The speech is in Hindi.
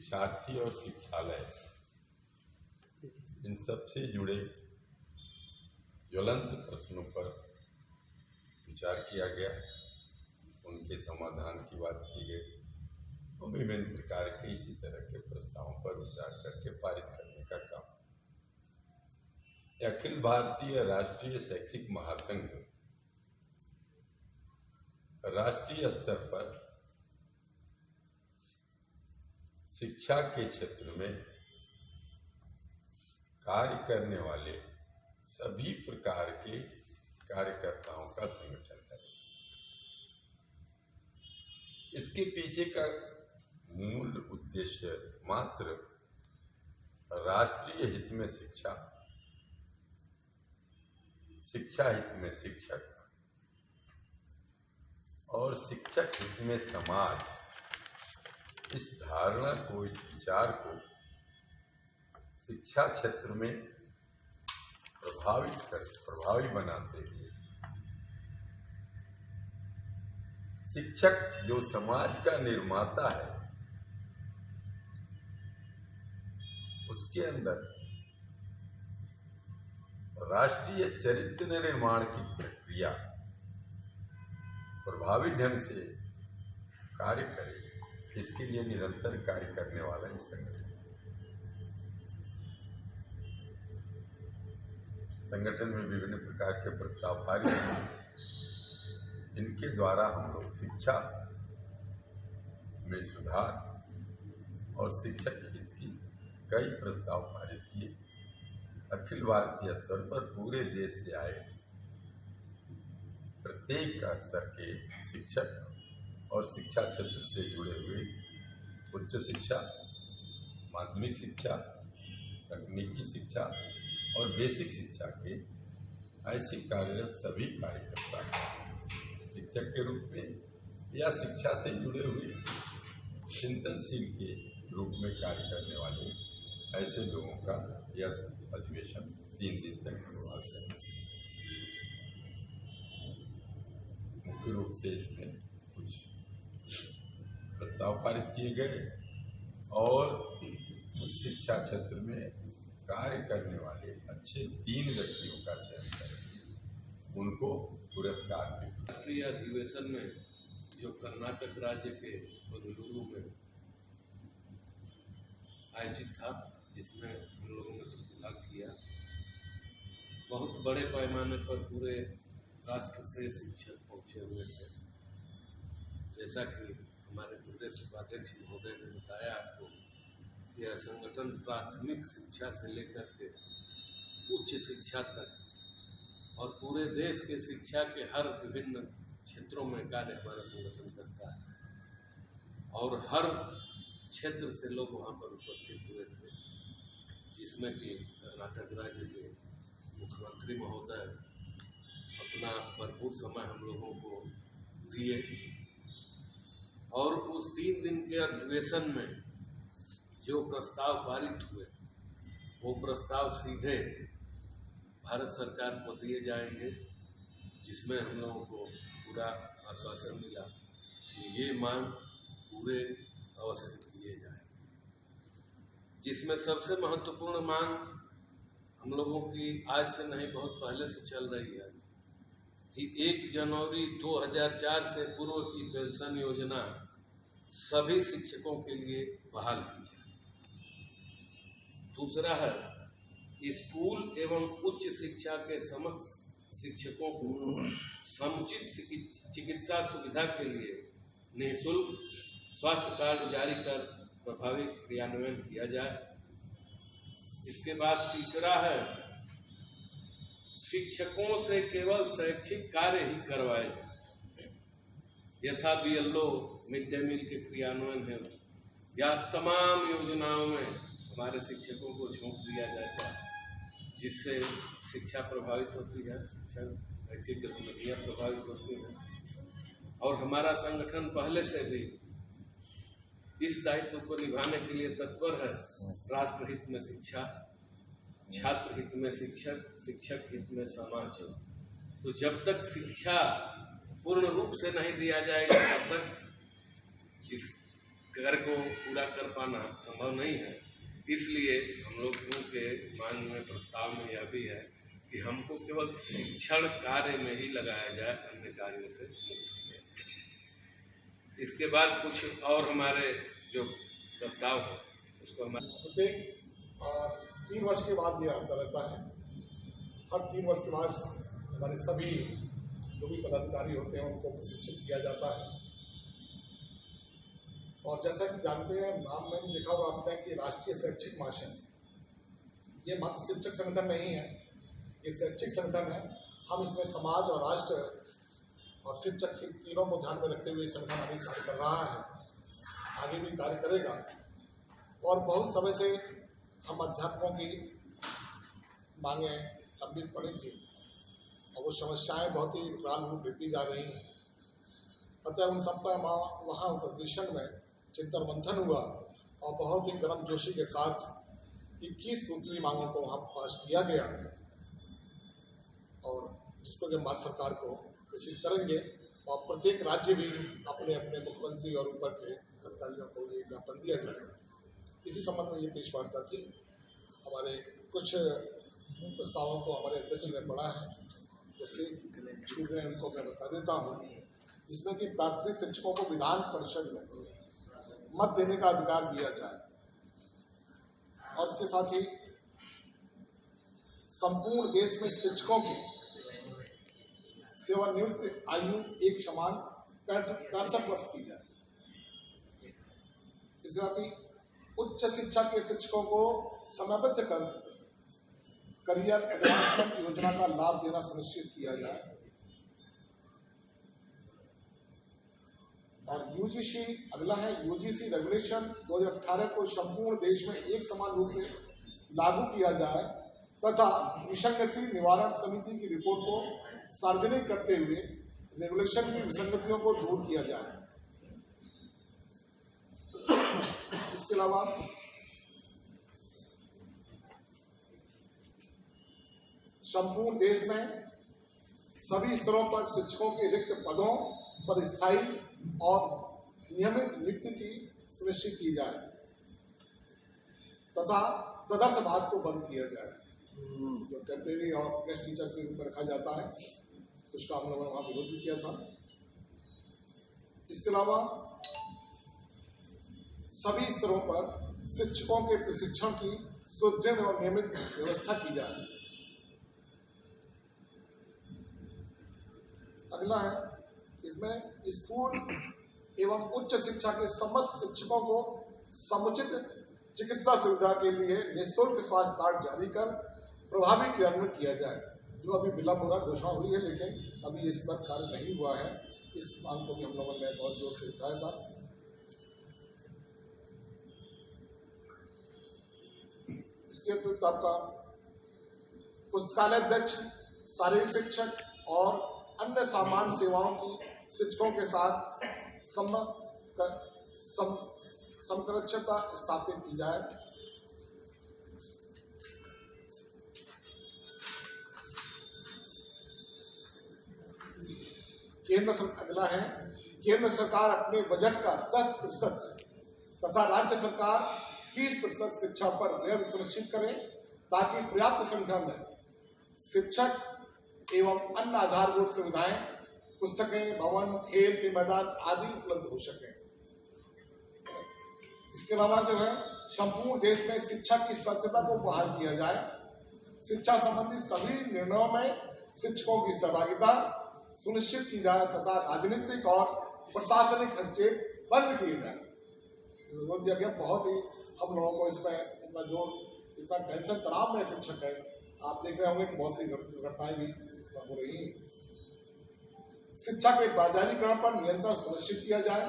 शिक्षार्थी और शिक्षालय, इन सब से जुड़े ज्वलंत प्रश्नों पर विचार किया गया, उनके समाधान की बात की गई और विभिन्न प्रकार के इसी तरह के प्रस्तावों पर विचार करके पारित करने का काम। अखिल भारतीय राष्ट्रीय शैक्षिक महासंघ राष्ट्रीय स्तर पर शिक्षा के क्षेत्र में कार्य करने वाले सभी प्रकार के कार्यकर्ताओं का संगठन है। इसके पीछे का मूल उद्देश्य मात्र राष्ट्रीय हित में शिक्षा, शिक्षा हित में शिक्षक और शिक्षक हित में समाज, इस धारणा को, इस विचार को शिक्षा क्षेत्र में प्रभावी बनाते हुए शिक्षक जो समाज का निर्माता है, उसके अंदर राष्ट्रीय चरित्र निर्माण की प्रक्रिया प्रभावी ढंग से कार्य करे, इसके लिए निरंतर कार्य करने वाला ही संगठन में विभिन्न प्रकार के प्रस्ताव पारित हुए। इनके द्वारा हम लोग शिक्षा में सुधार और शिक्षक हित की कई प्रस्ताव पारित किए। अखिल भारतीय स्तर पर पूरे देश से आए प्रत्येक स्तर के शिक्षक और शिक्षा क्षेत्र से जुड़े हुए उच्च शिक्षा, माध्यमिक शिक्षा, तकनीकी शिक्षा और बेसिक शिक्षा के ऐसे कार्यरत सभी कार्यकर्ता शिक्षक के रूप में या शिक्षा से जुड़े हुए चिंतनशील के रूप में कार्य करने वाले ऐसे लोगों का यह अधिवेशन 3 दिन तक निर्वाह करें। मुख्य रूप से इसमें कुछ प्रस्ताव पारित किए गए और शिक्षा क्षेत्र में कार्य करने वाले अच्छे 3 व्यक्तियों का चयन करके उनको पुरस्कार भी। राष्ट्रीय अधिवेशन में जो कर्नाटक राज्य के बेंगलुरु में आयोजित था, जिसमें हम लोगों ने प्रतिभाग किया, बहुत बड़े पैमाने पर पूरे राष्ट्र से शिक्षक पहुंचे हुए थे। जैसा कि हमारे प्रदेश उपाध्यक्ष महोदय ने बताया आपको, यह संगठन प्राथमिक शिक्षा से लेकर के उच्च शिक्षा तक और पूरे देश के शिक्षा के हर विभिन्न क्षेत्रों में कार्य हमारा संगठन करता है और हर क्षेत्र से लोग वहाँ पर उपस्थित हुए थे, जिसमें कि कर्नाटक राज्य के मुख्यमंत्री महोदय अपना भरपूर समय हम लोगों को दिए और उस 3 दिन के अधिवेशन में जो प्रस्ताव पारित हुए वो प्रस्ताव सीधे भारत सरकार को दिए जाएंगे, जिसमें हम लोगों को पूरा आश्वासन मिला कि ये मांग पूरे अवश्य किए जाएंगे। जिसमें सबसे महत्वपूर्ण मांग हम लोगों की आज से नहीं बहुत पहले से चल रही है कि 1 जनवरी 2004 से पूर्व की पेंशन योजना सभी शिक्षकों के लिए बहाल की जाए। दूसरा है, स्कूल एवं उच्च शिक्षा के समस्त शिक्षकों को समुचित चिकित्सा सुविधा के लिए निःशुल्क स्वास्थ्य कार्ड जारी कर प्रभावी क्रियान्वयन किया जाए। इसके बाद तीसरा है, शिक्षकों से केवल शैक्षिक कार्य ही करवाए जाए, यथा BLO, मिड डे मील के क्रियान्वयन है या तमाम योजनाओं में हमारे शिक्षकों को झोंक दिया जाता है, जिससे शिक्षा प्रभावित होती है, शैक्षिक गतिविधियाँ प्रभावित होती हैं। और हमारा संगठन पहले से भी इस दायित्व को निभाने के लिए तत्पर है। राष्ट्र हित में शिक्षा, छात्र हित में शिक्षक, शिक्षक हित में समाज। तो जब तक शिक्षा पूर्ण रूप से नहीं दिया जाएगा, तब तक इस कर को पूरा कर पाना संभव नहीं है। इसलिए हम लोगों के मांग में प्रस्ताव में यह भी है कि हमको केवल शिक्षण कार्य में ही लगाया जाए, अन्य कार्यों से मुक्त किया जाए। इसके बाद कुछ और हमारे जो प्रस्ताव है उसको हमारे प्रत्येक 3 वर्ष के बाद ये आता रहता है। हर 3 वर्ष के बाद हमारे सभी जो भी पदाधिकारी होते हैं उनको प्रशिक्षित किया जाता है। और जैसा कि जानते हैं, नाम में भी देखा होगा आपने कि राष्ट्रीय शैक्षिक महासंघ, ये मात्र शिक्षक संगठन नहीं है, ये शैक्षिक संगठन है। हम इसमें समाज और राष्ट्र और शिक्षक के तीनों को ध्यान में रखते हुए संगठन आगे कार्य कर रहा है, आगे भी कार्य करेगा। और बहुत समय से हम अध्यापकों की मांगे लंबित पड़ी थी और वो समस्याएं बहुत ही विकराल रूप लेती जा रही हैं। अतः उन सब पर वहाँ विषय में चिंतन मंथन हुआ और बहुत ही गर्मजोशी के साथ 21 सूत्री मांगों को वहाँ पास किया गया और जिसको जब भारत सरकार को प्रेषित करेंगे और प्रत्येक राज्य भी अपने अपने मुख्यमंत्री और ऊपर के अधिकारियों को ये ज्ञापन दिया जाएगा। इसी संबंध में ये पेश वार्ता थी। हमारे कुछ प्रस्तावों को हमारे अध्यक्ष ने पढ़ा है, जैसे छूट गए उनको मैं बता देता हूँ, जिसमें कि प्राथमिक शिक्षकों को विधान परिषद में मत देने का अधिकार दिया जाए और इसके साथ ही संपूर्ण देश में शिक्षकों की सेवानिवृत्ति आयु एक समान 65 वर्ष की जाए। इसके साथ ही उच्च शिक्षा के शिक्षकों को समयबद्ध कर करियर एडवांसमेंट योजना का लाभ देना सुनिश्चित किया जाए और यूजीसी, अगला है यूजीसी रेगुलेशन 2018 को संपूर्ण देश में एक समान रूप से लागू किया जाए तथा विसंगति निवारण समिति की रिपोर्ट को सार्वजनिक करते हुए रेगुलेशन की विसंगतियों को दूर किया जाए। इसके अलावा संपूर्ण देश में सभी स्तरों पर शिक्षकों के रिक्त पदों पर स्थायी और नियमित नियुक्ति की सुनिश्चित की जाए तथा तदर्थवाद को बंद किया जाए। जो टेम्परेरी और गेस्ट टीचर के रूप में रखा जाता है उसका हम लोगों ने वहाँ विरोध भी किया था। इसके अलावा सभी स्तरों पर शिक्षकों के प्रशिक्षण की सुदृढ़ और नियमित व्यवस्था की जाए। अगला है, इसमें स्कूल एवं उच्च शिक्षा के समस्त शिक्षकों को समुचित चिकित्सा सुविधा के लिए निःशुल्क स्वास्थ्य कार्ड जारी कर प्रभावी क्रियान्वयन किया जाए। जो अभी विलंब हो रहा घोषणा हुई है लेकिन अभी इस पर कार्य नहीं हुआ है। इस मांग को भी हम लोगों ने बहुत जोर से उठाया था। इसके अतिरिक्त आपका पुस्तकालय अध्यक्ष, शारीरिक शिक्षक और अन्य सामान्य सेवाओं की शिक्षकों के साथ समकक्षता स्थापित की जाए। अगला है, केंद्र सरकार अपने बजट का 10% तथा राज्य सरकार 30% शिक्षा पर व्यय सुनिश्चित करे ताकि पर्याप्त संख्या में शिक्षक एवं अन्य आधारभूत सुविधाएं, पुस्तकें, भवन, खेल के मैदान आदि उपलब्ध हो सके। इसके अलावा जो है संपूर्ण देश में शिक्षा की स्वच्छता को बहाल किया जाए। शिक्षा संबंधी सभी निर्णयों में शिक्षकों की सहभागिता सुनिश्चित की जाए तथा राजनीतिक और प्रशासनिक खर्चे बंद किए जाए। विरोध जगह बहुत ही हम लोगों को इसमें इतना टेंशन तनाव में शिक्षक है। आप देख रहे होंगे कि बहुत सी घटनाएं भी हो रही हैं। शिक्षा के बाजारीकरण पर नियंत्रण सुनिश्चित किया जाए।